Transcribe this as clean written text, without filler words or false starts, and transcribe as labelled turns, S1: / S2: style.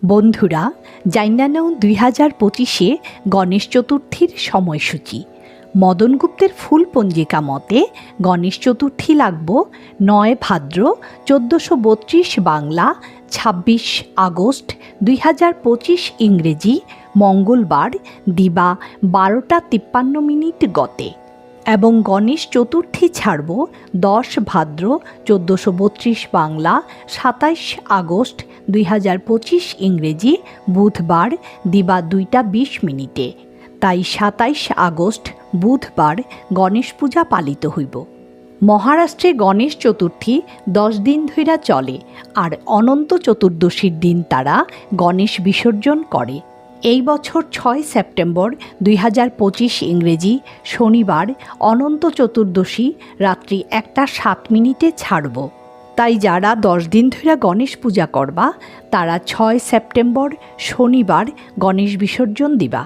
S1: বন্ধুরা, জাইনা নাও 2025-এ গণেশ চতুর্থীর সময়সূচি। মদন গুপ্তের ফুল পঞ্জিকা মতে গণেশ চতুর্থী লাগব 9 ভাদ্র 1432 বাংলা, 26 আগস্ট 2025 ইংরেজি মঙ্গলবার দিবা 12টা 53 গতে এবং গণেশ চতুর্থী ছাড়ব 10 ভাদ্র 1432 বাংলা, 27 আগস্ট 2025 ইংরেজি বুধবার দিবা 2টা 20 তাই 27 আগস্ট বুধবার গণেশ পূজা পালিত হইব। মহারাষ্ট্রে গণেশ চতুর্থী 10 দিন ধইরা চলে আর অনন্ত চতুর্দশীর দিন তারা গণেশ বিসর্জন করে। এই বছর 6 সেপ্টেম্বর 2025 ইংরেজি শনিবার অনন্ত চতুর্দশী রাত্রি 1টা 7 ছাড়ব। তাই যারা 10 দিন ধরে গণেশ পূজা করবা তারা 6 সেপ্টেম্বর শনিবার গণেশ বিসর্জন দিবা।